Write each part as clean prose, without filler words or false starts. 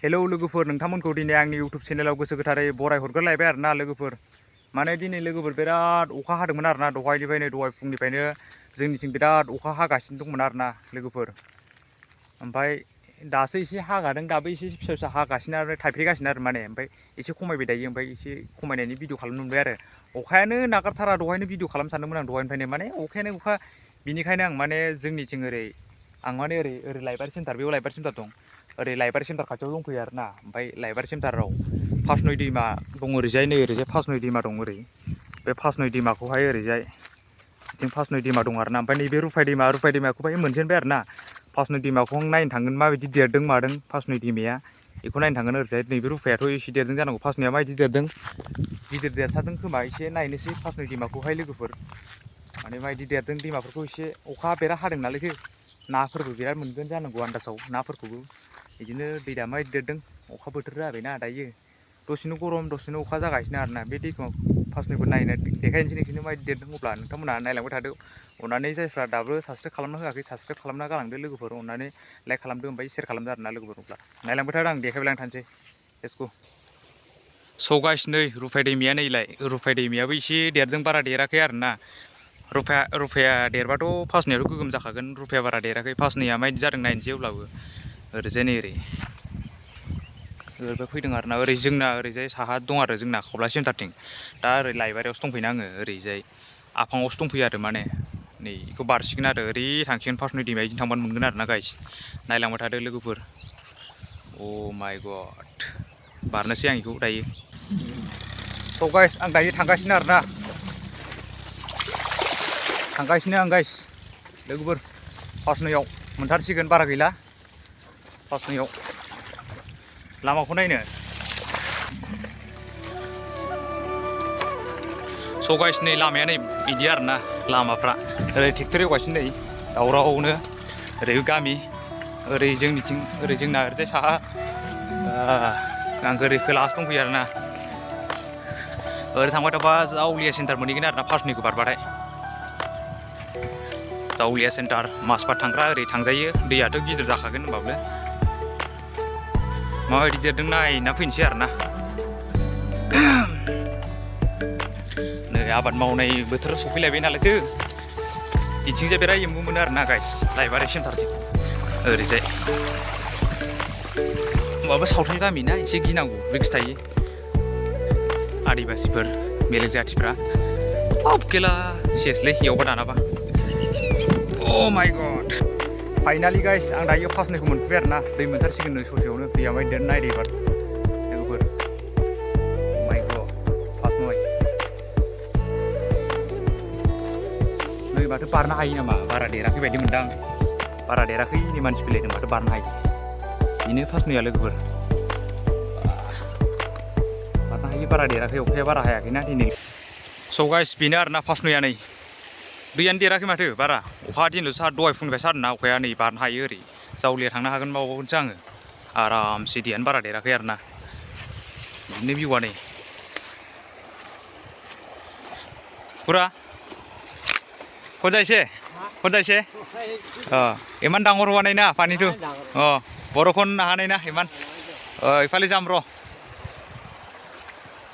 Hello लोगोफोर नोंथांमोनखौ दिनै आंनि इउटुब चेनेलाव गोसो गोथारै बराय हरग्रोलायबाय आरोना लोगोफोर माने दिनै लोगोफोर बिराद अखा हादोंमोन आरोना दहायनिफ्रायनो दहाय फुंनिफ्रायनो जोंनिथिं बिराद अखा हागासिनो दंमोन आरोना लोगोफोर ओमफ्राय दासो एसे हागादों दाबो एसे फिसा फिसा हागासिनो आरो थाइफ्रिगासिनो आरो माने ओमफ्राय एसे खमायबाय दायो ओमफ्राय एसे खमायनायनि भिडिअ खालामनो मोनबाय आरो अखायानो नागारथारा दहायनो भिडिअ खालामनो सानदोंमोन आं दहायनिफ्रायनो माने अखायानो अखा बिनिखायनो आं माने जोंनिथिं आं माने ओरै लाइब्रेरि सेन्टार बेयाव लाइब्रेरि सेन्टार दं ओरै लाइब्रेरि सेन्टार खाथियाव दंफैयो आरोना ओमफ्राय लाइब्रेरि सेन्टाराव पासनय दैमा दं ओरैजाय नै ओरैजाय पासनय दैमा दं ओरै बे पासनय दैमाखौहाय ओरैजाय बिथिं पासनय दैमा दं आरोना ओमफ्राय नैबे रुफाय दैमाखौहाय मोनजेनबाय आरोना पासनय दैमाखौ नायनो थांगोन माबायदि देरदों मादों पासनय दैमाया बेखौ नायनो थांगोन ओरैजाय नैबे रुफायाथ' एसे देरदों जानांगौ पासनयआ माबायदि देरदों गिदिर देरथारदों खोमा एसे नायनोसै पासनय दैमाखौहाय लोगोफोर माने माबायदि देरदों दैमाफोरखौ एसे अखा बिराद हादों नालायथो नाफोरबो बिराद मोनगोन जानांगौ आन्दासाव नाफोरखौबो बिदिनो दैया माबायदि देरदों अखा बोथोर जाबायना दायो दसेनो गरम दसेनो अखा जागासिनो आरोना बे दैखौ पासनयखौ नायनो देखायनोसै नोंसोरनो माबायदि देरदों अब्ला नोंथांमोनहा नायलांबाय थादो अननानै जायफ्रा दाबो साबसक्राइब खालामना होआखै साबसक्राइब खालामना गालांदो लोगोफोर अननानै लाइक खालामदो ओमफ्राय शेयार खालामदो आरोना लोगोफोर अब्ला नायलांबाय थादो आं देखायलांबाय थानोसै लेट्स स' गाइस नै रुफाय दैमाया नैलाय रुफाय दैमायाबो एसे देरदों बारा देराखै आरोना रुफाया देरबाथ' पासनयआथ' गोगोम जाखागोन रुफाया बारा देराखै पासनयआ माबायदि जादों नायनोसै अब्लाबो ओरैजाय नै ओरैबो फैदों आरोना ओरै जोंना ओरैजाय साहा दं आरो जोंना खब्ला सेन्टारथिं दा ओरै लाइब्रेरियावसो दंफैयो आङो ओरैजाय आफाङावसो दंफैयो आरो माने नै बेखौ बारसिगोन आरो ओरै थांसिगोन पासनय दैमाया बिदिनो थांबानो मोनगोन आरोना गाइस नायलांबाय थादो लोगोफोर अ माय गड बारनोसै आं बेखौ दायो स' गाइस आं दायो थांगासिनो आरोना थांगासिनो आं गाइस लोगोफोर पासनयआव मोनथारसिगोन बारा गैला पासनयआव लामाखौ नायनो स' गाइस नै लामाया नै बिदि आरोना लामाफ्रा ओरै ट्रेक्टर एवगासिनो नै दावरावनो ओरै गामि ओरै जोंनिथिं ओरै जोंना ओरैजाय साहा आं ओरै खोलाहासो दंफैयो आरोना ओरै थांबाय थाबा जावलिया सेन्टार मोनहैगोन आरोना पासनयखौ बारबाथाय जावलिया सेन्टार माजबाद थांग्रा ओरै थांजायो दैयाथ' गिदिर जाखागोन होनबाबो माबायदि देरदों नायना फैनोसै आरोना नै आबाद मावनाय बोथोर सफैलायबाय नालायथो बिथिंजाय बिराद एम्बु मोनो आरोना गाइस लाइब्रेरि सेन्टारजों ओरैजाय होमबाबो सावथाल गामि ना एसे गिनांगौ रिक्स थायो आदिबासिफोर बेलेग जाथिफ्रा केला सेसलै एवबा दानाबा अ माय गड फाइनालि गाइस आं दायो पासनयखौ मोनफैबाय आरोना दै मोनथारसिगोन नै ससेयावनो दैया माय देरनो नायदो एबार लोगोफोर माय गड पासनय नै माथो बारनो हायो नामा बारा देराखै बायदि मोनदां बारा देराखै नै मानसि फैलायदों माथो बारनो हायो बेनो पासनयआ लोगोफोर बारनो हायो बारा देराखै अखाया बारा हायाखैना दिनै स' गाइस बेनो आरोना पासनयआ नै दैयानो देराखै माथो बारा अखा दिनैल'सो दहाय फुंनिफ्राय सारना अखाया नै बारनो हायो ओरै जावलिया थांनो हागोन माबागोनसो आङो आरामसे दैयानो बारा देराखै आरोना बिदिनो भिउआ नै पुरा ক'ত যাইছে ক'ত যাইছে ইমান ডাঙৰ হোৱা নাই না পানীটো বৰষুণ অহা নাই না ইমান ইফালে যাম र'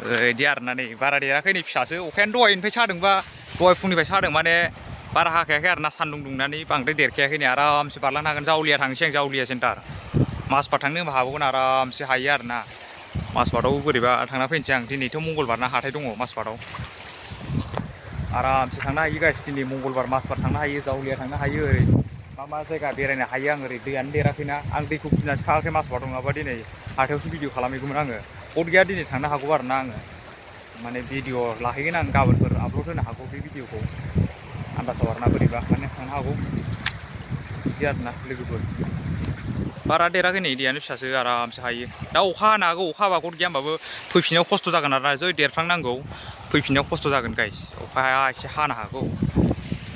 बिदि आरोना नै बारा देराखै नै फिसासो अखायानो दहायनिफ्राय सादोंबा दहाय फुंनिफ्राय सादों माने बारा हाखायाखै आरोना सान्दुं दुंनानै बांद्राय देरखायाखै नै आरामसे बारलांनो हागोन जावलिया थांनोसै आं जावलिया सेन्टार माजबाद थांनो होनबा हाबावगोन आरामसे हायो आरोना माजबादाव बोरैबा थांना फैनोसै आं दिनैथ' मंगलबारना हाथाय दङ माजबादाव आरामसे थांनो हायो गाइस दिनै मंगलबार माजबाद थांनो हायो जावलिया थांनो हायो ओरै मा जायगा बेरायनो हायो आं ओरै दैयानो देराखैना आं दैखौ गिनासो थाङाखै माजबादाव नङाबा दिनै हाथायावसो भिडिअ खालामहैगौमोन आङो गद गैया दिनै थांनो हागौ आरोना आङो माने भिडिअ लाहैगोन आं गाबोनफोर आपल'ड होनो हागौ बे भिडिअखौ आन्दासाव आरोना बोरैबा माने थांनो हागौ बिदि आरोना लोगोफोर बारा देराखै नै दैयानो फिसासो आरामसे हायो दा अखा हानो हागौ अखा हाबा गद गैया होमबाबो फैफिनायाव खस्थ' जागोन आरोना जै देरफ्लांनांगौ फैफिननायाव खस्थ' जागोन गाइस अखाया एसे हानो हागौ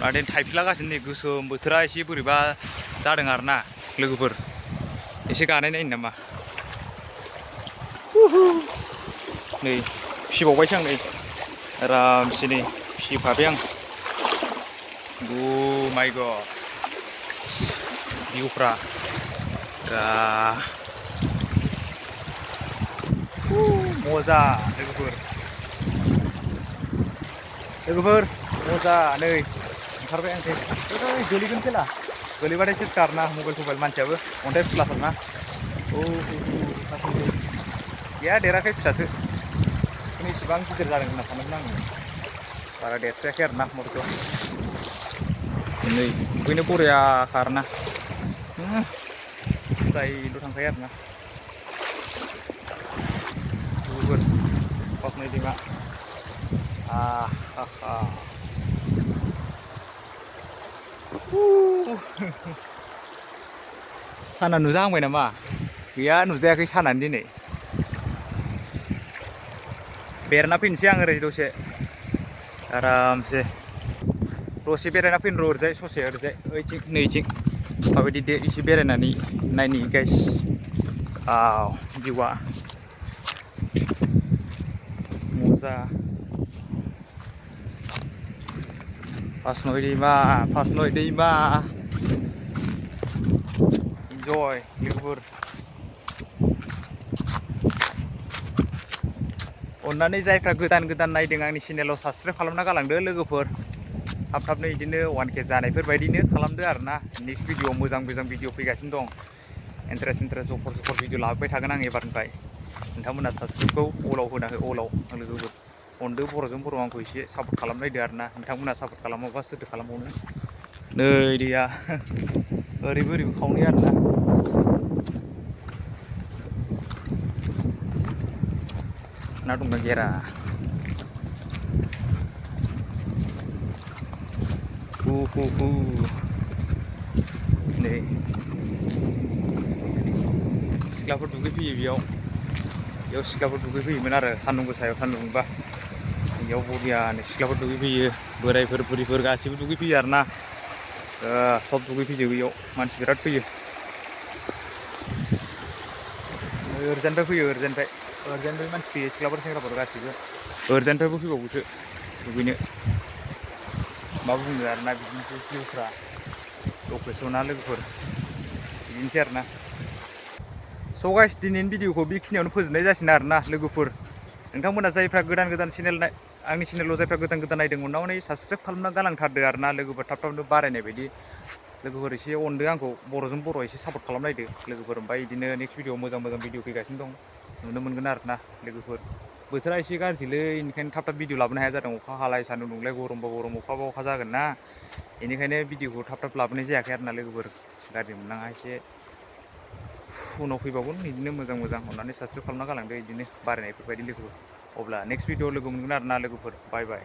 माने थाइफ्रिलागासिनो नै गोसोम बोथोरा एसे बोरैबा जादों आरोना लोगोफोर एसे गानाय नायनो नामा नै फिसिबावबायसो आं नै आरामसे नै फिसिफाबाय आं Oh my god, भिउफ्रा मजा लोगोफोर मजा नै ओंखारबाय आंसै गोलैगोन खेला गोलैबाथाय सेस गारना मबाइल मानसियाबो अन्थाइ फुलाथारना गैया देराखै फिसासो बेखौनो इसेबां गिदिर जादों होनना सानदोंमोन आङो बारा देरस्रायाखै आरोना मरथ' नै दुगैनो बरियाखा आरोना स्रायल' थांखायो आरोना लोगोफोर पासनय दैमा साना नुजाहांबाय नामा गैया नुजायाखै सानानो दिनै बेरायना फैनोसै आं ओरै दसे आरामसे दसे बेरायना फैनो र' ओरैजाय ससे ओरैजाय ओइथिं नैथिं माबायदि एसे बेरायनानै नायनि गाइस भिउआ मजा पासनय दैमा इन्जय लोगोफोर अन्नानै जायफ्रा गोदान नायदों आंनि चेनेलाव साबसक्राइब खालामना गालांदो लोगोफोर थाब थाबनो बिदिनो 1K जानायफोर बायदिनो खालामदो आरोना नेक्स्ट भिडिअ मोजां भिडिअ फैगासिनो दं इन्टारेस्ट जफर भिडिअ लाबोबाय थागोन आं एबारनिफ्राय नोंथांमोना साबसक्राइबखौ अलाव होना हो अलाव लोगोफोर अनदो बर'जों बर' आंखौ एसे सापर्ट खालामनायदो आरोना नोंथांमोना सापर्ट खालामाबा सोरथो खालामबावनो नै दैया ओरैबो खावनै आरोना ना दंना गैयारा नै सिख्लाफोर दुगैफैयो बेयाव सिख्लाफोर दुगैफैयोमोन आरो सान्दुं गोसायाव सान्दुं दुंबा बेयाव बरियानो सिख्लाफोर दुगैफैयो बोरायफोर बुरिफोर गासिबो दुगैफैयो आरोना सब दुगैफैजोबो बेयाव मानसि बिराद फैयो ओरैजानिफ्राय फैयो ओरैजानिफ्राय मानसि फैयो सिख्लाफोर सेंग्राफोर गासिबो ओरैजानिफ्रायबो फैबावोसो दुगैनो मा बुंनो आरोना बिदिनोसै भिउफ्रा लकेसना लोगोफोर बिदिनोसै आरोना स' गाइस दिनैनि भिडिअखौ बेखिनियावनो फोजोबनाय जासिगोन आरोना लोगोफोर नोंथांमोना जायफ्रा गोदान चेनेल आंनि चेनेलाव जायफ्रा गोदान नायदों अन्नानै साबसक्राइब खालामना गालांथारदो आरोना लोगोफोर थाब थाबनो बारायनाय बायदि लोगोफोर एसे अनदो आंखौ बर'जों बर' एसे सापर्ट खालामनायदो लोगोफोर ओमफ्राय बिदिनो नेक्स्ट भिडिअ मोजां भिडिअ फैगासिनो दं नुनो मोनगोन आरोना लोगोफोर बोथोरा एसे गाज्रिलै बेनिखायनो थाब भिडिअ लाबोनो हाया जादों अखा हालाय सान्दुं दुंलाय गरमबा गरम अखाबा अखा जागोन ना बेनिखायनो भिडिअखौ थाब लाबोनाय जायाखै आरोना लोगोफोर गाज्रि मोननाङा एसे उनाव फैबावगोन बिदिनो मोजां अननानै साबसक्राइब खालामना गालांदो बिदिनो बारायनायफोरबायदि लोगोफोर अब्ला नेक्स्ट भिडिअ लोगो मोनगोन आरोना लोगोफोर बाय बाय।